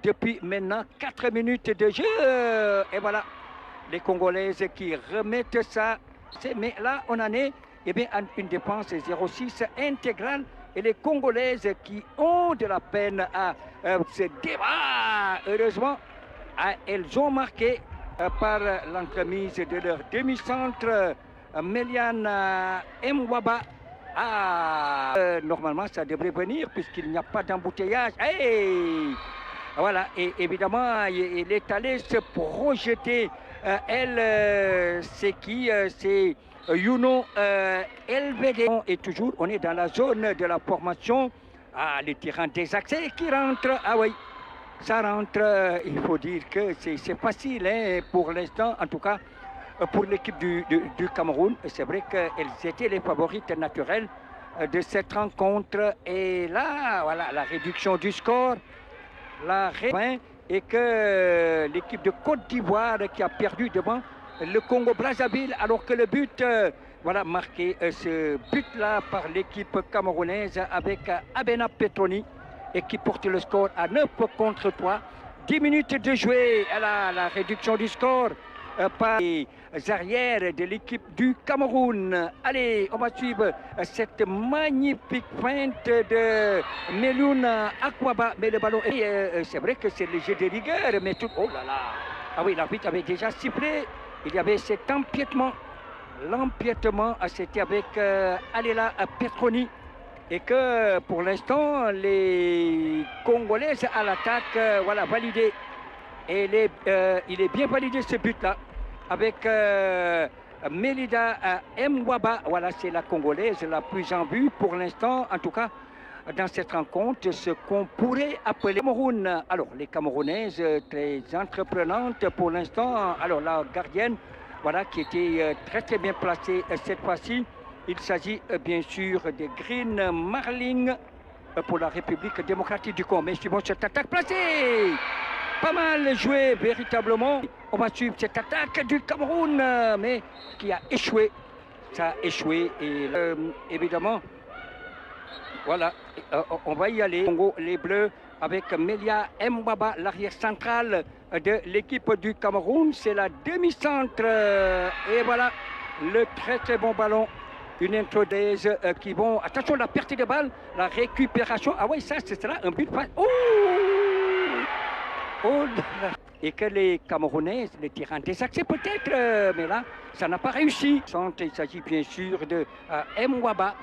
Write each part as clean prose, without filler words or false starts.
Depuis maintenant 4 minutes de jeu. Et voilà, les Congolaises qui remettent ça. Mais là, on en est à une dépense 0,6 intégrale. Et les Congolaises qui ont de la peine à se débattre, heureusement, elles ont marqué par l'entremise de leur demi-centre, Méliane Mwaba. Normalement, ça devrait venir puisqu'il n'y a pas d'embouteillage. Hey, voilà, et évidemment, il est allé se projeter. C'est qui C'est Youno LVD. Et toujours, on est dans la zone de la formation. Les terrains désaxés qui rentrent. Ah oui, ça rentre. Il faut dire que c'est facile pour l'instant, en tout cas, pour l'équipe du Cameroun. C'est vrai qu'elles étaient les favorites naturelles de cette rencontre. Et là, voilà, la réduction du score. Et que l'équipe de Côte d'Ivoire qui a perdu devant le Congo-Brazzaville, alors que le but, voilà, marqué ce but-là par l'équipe camerounaise avec Abena Petroni et qui porte le score à 9 contre 3. 10 minutes de jouer à la réduction du score par les arrières de l'équipe du Cameroun. Allez, on va suivre cette magnifique feinte de Meloun Akwaba. Mais le ballon, c'est vrai que c'est le jeu de rigueur, mais tout... Oh là là. Ah oui, l'arbitre avait déjà sifflé. Il y avait cet empiètement. L'empiètement, c'était avec Alela Petroni. Et que pour l'instant, les Congolaises à l'attaque, voilà, validé. Et il est bien validé ce but-là avec Melida Mwaba. Voilà, c'est la Congolaise la plus en vue pour l'instant, en tout cas, dans cette rencontre, ce qu'on pourrait appeler Cameroun. Alors, les Camerounaises très entreprenantes pour l'instant. Alors, la gardienne, voilà, qui était très très bien placée cette fois-ci. Il s'agit bien sûr de Green Marling pour la République démocratique du Congo. Mais suivons cette attaque placée. Pas mal joué, véritablement. On va suivre cette attaque du Cameroun, mais qui a échoué. Ça a échoué. Et évidemment, voilà, on va y aller. Congo, les Bleus, avec Melia Mwaba, l'arrière central de l'équipe du Cameroun. C'est la demi-centre. Et voilà, le très très bon ballon. Une introdaise qui vont... Attention, la perte de balle, la récupération. Ah oui, ça, ce sera un but. Oh, oh, et que les Camerounais, les terrains désaxés peut-être, mais là, ça n'a pas réussi. Il s'agit bien sûr de Mwaba.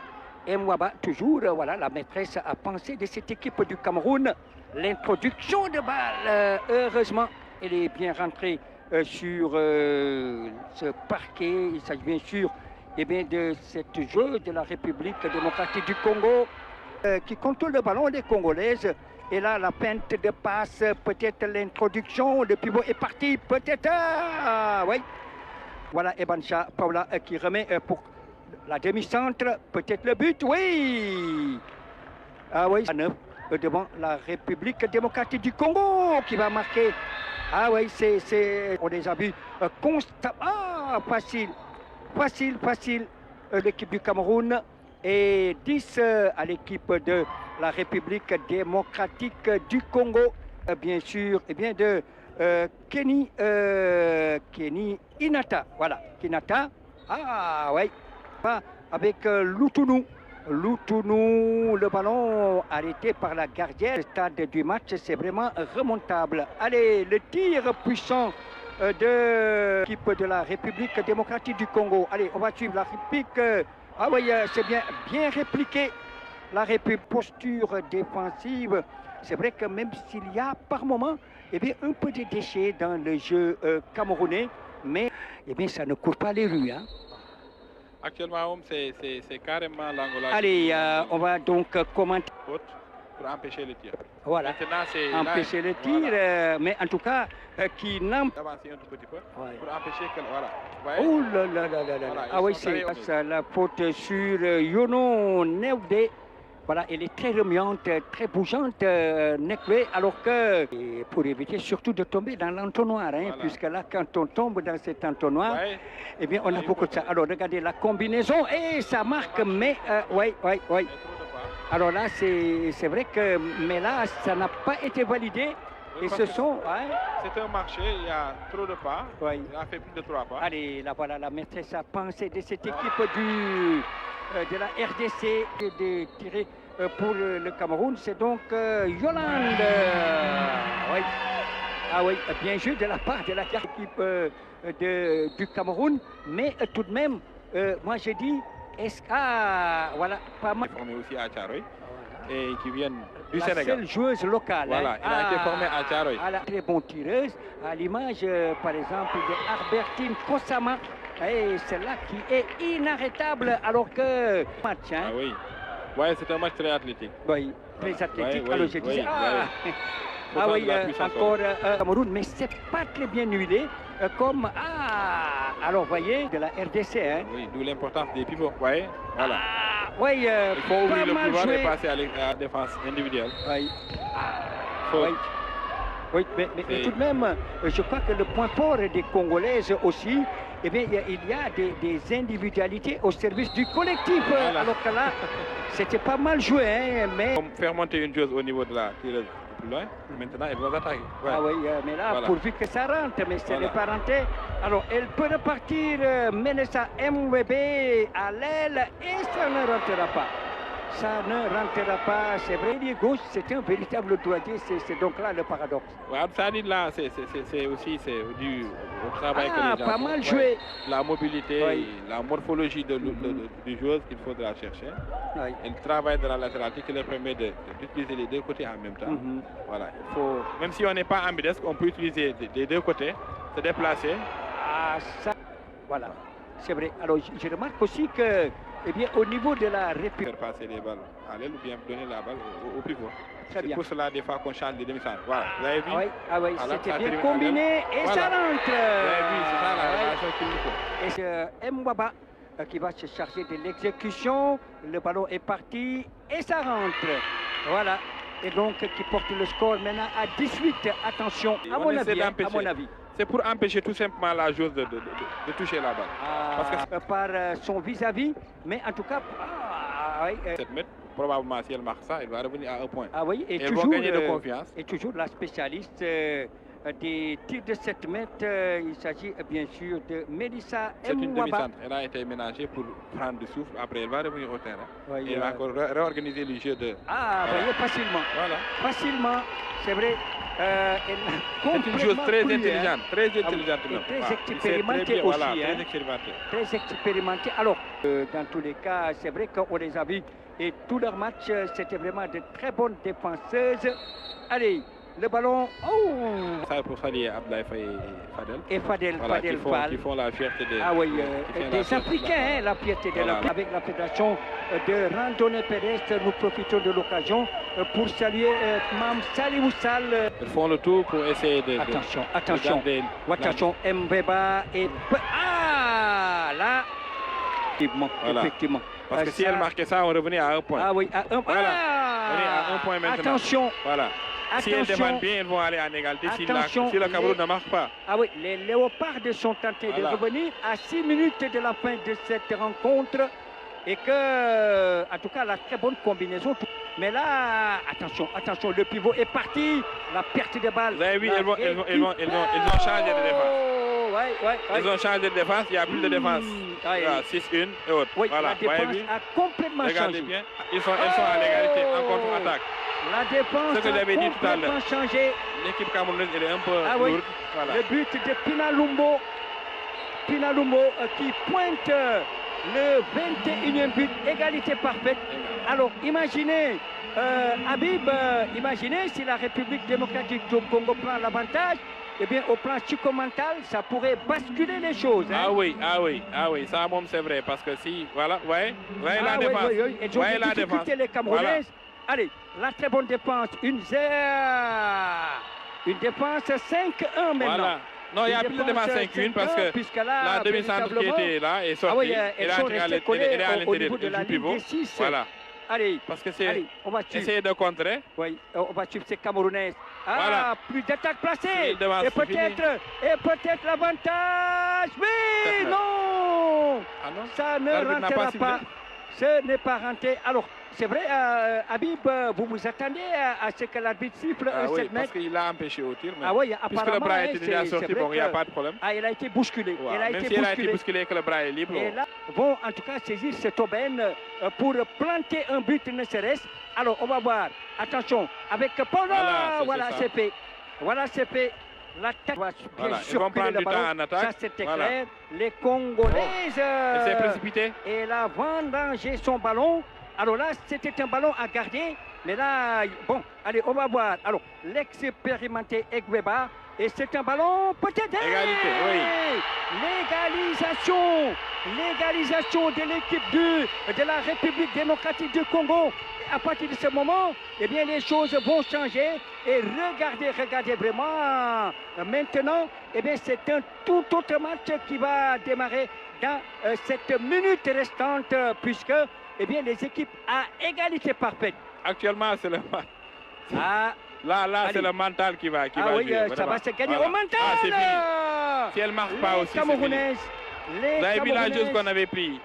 Mwaba, toujours, voilà, la maîtresse à penser de cette équipe du Cameroun. L'introduction de balle, heureusement, elle est bien rentrée sur ce parquet. Il s'agit bien sûr de cette jeu de la République démocratique du Congo qui contrôle le ballon des Congolaises. Et là, la feinte de passe, peut-être l'introduction, le pivot est parti, peut-être. Oui. Voilà, Ebancha Paula qui remet pour la demi-centre, peut-être le but, oui. Ah oui, à 9 devant la République démocratique du Congo qui va marquer. Ah oui, on les a vus constamment. Ah, facile. L'équipe du Cameroun et 10 à l'équipe de la République démocratique du Congo. Bien sûr, et bien de Kenny Inata. Voilà, Kinata. Ah, oui. Avec Loutonou. Loutounou, le ballon arrêté par la gardienne. Le stade du match, c'est vraiment remontable. Allez, le tir puissant de l'équipe de la République démocratique du Congo. Allez, on va suivre la République. Ah oui, c'est bien répliqué. La République, posture défensive. C'est vrai que même s'il y a par moment un peu de déchets dans le jeu camerounais, mais ça ne court pas les rues. Hein. Actuellement, c'est carrément l'Angola. Allez, on va donc commenter. Pour empêcher le tir. Voilà, empêcher le tir, voilà. Mais en tout cas, qui n'empêche... D'avancer un tout petit peu, ouais. Pour empêcher que... Voilà. Oh là là là là là. Voilà, ah oui, c'est la faute sur Yono Nevde. Voilà, elle est très remuante, très bougeante, Nekwe, alors que, pour éviter surtout de tomber dans l'entonnoir, hein, voilà. Puisque là, quand on tombe dans cet entonnoir, ouais. On a beaucoup de ça. Alors, regardez la combinaison, et ça marque, mais, oui. Alors là, c'est vrai que, mais là, ça n'a pas été validé. Oui, et ce sont... Ouais. C'est un marché, il y a trop de pas, ouais. Il a fait plus de 3 pas. Allez, là, voilà la maîtresse à penser de cette équipe de la RDC de tirer pour le Cameroun, c'est donc Yolande. Oui. Ah oui, bien joué de la part de la équipe du Cameroun, mais tout de même, moi j'ai dit, voilà, pas mal. Formé aussi à Tcharoy, et qui viennent du la Sénégal. La seule joueuse locale. Voilà, elle a été formée à Tcharoy. Elle a très bonne tireuse, à l'image par exemple de Albertine Kossama. Et celle-là qui est inarrêtable alors que match. Hein. Ah oui, ouais, c'est un match très athlétique. Oui, très athlétique. Ouais, alors je disais, encore Cameroun, mais c'est pas très bien huilé. Comme, alors voyez, de la RDC. Hein. Oui, d'où l'importance des pivots. Ouais, voilà. Oui, il faut ouvrir le pouvoir joué. Et passer à la défense individuelle. Oui. Oui, mais tout de même, je crois que le point fort des Congolaises aussi, il y a des individualités au service du collectif. Voilà. Alors que là, c'était pas mal joué. Hein, mais... Faire monter une chose au niveau de la tireuse plus loin, maintenant elle va attaquer. Ouais. Ah oui, mais là, voilà. Pourvu que ça rentre, mais ce n'est pas rentré. Alors, elle peut repartir, Menessa MWB à l'aile et ça ne rentrera pas. Ça ne rentrera pas, c'est vrai, les gauche, c'est un véritable droitier, c'est donc là le paradoxe. Oui, ça dit là, c'est aussi dû au travail que les gens pas mal joué. La mobilité, la morphologie du joueur qu'il faudra chercher. Oui. Et le travail de la latéralité qui leur permet d'utiliser les deux côtés en même temps. Voilà, il faut, même si on n'est pas ambidesque, on peut utiliser des deux côtés, se déplacer. Ça, voilà, c'est vrai. Alors, je remarque aussi que au niveau de la République... Faire passer les balles à l'aile ou bien donner la balle au pivot. C'est pour cela, des fois, qu'on change les demi-centres. Voilà, vous avez vu? Oui, c'était bien combiné et voilà. Ça rentre. Vous avez vu, c'est ça la relation qu'il nous faut. Et c'est Mwaba qui va se charger de l'exécution. Le ballon est parti et ça rentre. Voilà. Et donc, qui porte le score maintenant à 18. Attention, à mon avis. C'est pour empêcher tout simplement la joueuse de toucher la balle. Parce que par son vis-à-vis, mais en tout cas... 7 mètres, probablement si elle marque ça, elle va revenir à un point. Ah oui, et elles vont gagner de confiance. Et toujours la spécialiste des tirs de 7 mètres, il s'agit bien sûr de Mélissa Mwaba. C'est une demi-centre, elle a été ménagée pour prendre du souffle, après elle va revenir au terrain. Et elle va encore réorganiser le jeu de... voyez, facilement. Voilà. Facilement, c'est vrai. C'est une chose très intelligente, très intelligente. Et très expérimentée aussi. Voilà, très expérimentée. Très expérimentée. Alors, dans tous les cas, c'est vrai qu'on les a vus et tous leurs matchs, c'était vraiment de très bonnes défenseuses. Allez, le ballon. Ça pour saluer Abdoulaye Faye et Fadel. Voilà, Fadel qui font la fierté des... des Africains, la fierté de avec la fédération de randonnée pédestre. Nous profitons de l'occasion pour saluer Mme Salimou Sall. Ils font le tour pour essayer de... Attention, Mbeba et... Là, effectivement. Parce que si elle marquait ça, on revenait à un point. Ah oui, à un point. Voilà. On est à un point maintenant. Attention. Voilà. Si elles défendent bien, elles vont aller en égalité si le Cameroun ne marque pas. Ah oui, les Léopards sont tentés de revenir à 6 minutes de la fin de cette rencontre. Et que, en tout cas, la très bonne combinaison. Mais là, attention, le pivot est parti. La perte de balle. Vous avez vu, elles ont changé de défense. Ils ont changé de défense, il n'y a plus de défense. Voilà, 6-1 et autres. Oui, voilà, la défense a complètement regardez changé. Bien. Ils sont à l'égalité en contre-attaque. La défense Ce que j'avais dit tout à l'heure. a complètement changé. L'équipe camerounaise elle est un peu lourde. Voilà. Le but de Pinalumbo qui pointe le 21e but, égalité parfaite. Alors imaginez, Habib, imaginez si la République démocratique du Congo prend l'avantage, eh bien au plan psychomental, ça pourrait basculer les choses. Hein. Ah oui, ça c'est vrai, parce que si, voilà, la défense. Et donc, la défense. Les Camerounaises. Voilà. Allez, la très bonne défense, une défense 5-1 maintenant. Voilà. Non, il n'y a plus de défense 5-1 parce que la demi-centre qui était là est sortie. Elle est à l'intérieur du pivot. Voilà. Allez, parce que c'est essayer de contrer. Oui, on va suivre ces Camerounaises. Voilà. Plus d'attaque placée. Et peut-être l'avantage. Mais non, ça ne rentrera pas. Ce n'est pas rentré. Alors, c'est vrai, Habib, vous vous attendez à ce que l'arbitre siffle un 7 mètres. Parce qu'il a empêché au tir. Mais apparemment, puisque le bras était déjà sorti, bon, il n'y a pas de problème. Il a été bousculé. Même s'il a été bousculé, que le bras est libre. Et là, vont en tout cas saisir cette aubaine pour planter un but, ne serait-ce. Alors, on va voir. Attention, avec Polo. Voilà, c'est fait. Voilà, c'est fait. L'attaque va bien surculer le ballon. Ça, c'était clair. Les Congolaises. Elle s'est précipitée. Et là, vendanger son ballon. Alors là, c'était un ballon à garder. Mais là, bon, allez, on va voir. Alors, l'expérimenté Egweba. Et c'est un ballon peut-être. Égalité, Légalisation de l'équipe de la République démocratique du Congo. À partir de ce moment, eh bien, les choses vont changer. Et regardez vraiment. Maintenant, eh bien, c'est un tout autre match qui va démarrer dans cette minute restante, puisque, eh bien, les équipes à égalité parfaite. Actuellement, c'est le match. Là, c'est le mental qui va jouer. Ça va se gagner au mental. C'est fini. Si elle ne marche pas aussi, Camerounaises. Vous avez vu la chose qu'on avait pris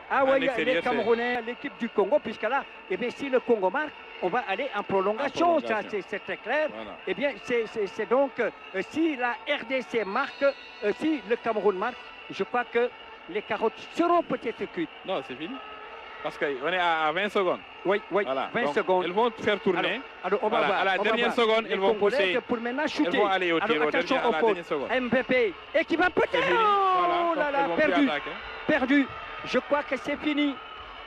les Camerounais, l'équipe du Congo, puisque là, eh bien, si le Congo marque, on va aller en prolongation. Ça, c'est très clair. Voilà. Eh bien, c'est donc, si la RDC marque, si le Cameroun marque, je crois que les carottes seront peut-être cuites. Non, c'est fini. Parce qu'on est à 20 secondes. Oui, voilà. 20 secondes. Elles vont faire tourner. Alors on va voir. À la dernière seconde, elles vont pousser. Pour maintenant shooter. Elles vont aller au tir. Attention au faute. MVP. Et qui va peut-être. Oh là là, perdu. Je crois que c'est fini.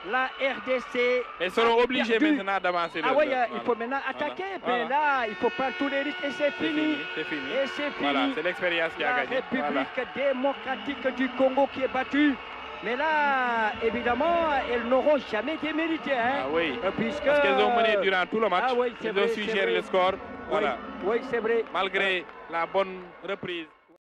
La RDC. Elles seront obligées maintenant d'avancer. Il faut maintenant attaquer. Mais là, il faut prendre tous les risques. Et c'est fini. C'est fini. Et c'est fini. Voilà, c'est l'expérience qui a gagné. La République démocratique du Congo qui est battue. Mais là, évidemment, elles n'auront jamais démérité. Hein, parce qu'elles ont mené durant tout le match. Elles ont su gérer le score. Voilà. Oui, c'est vrai. Malgré la bonne reprise.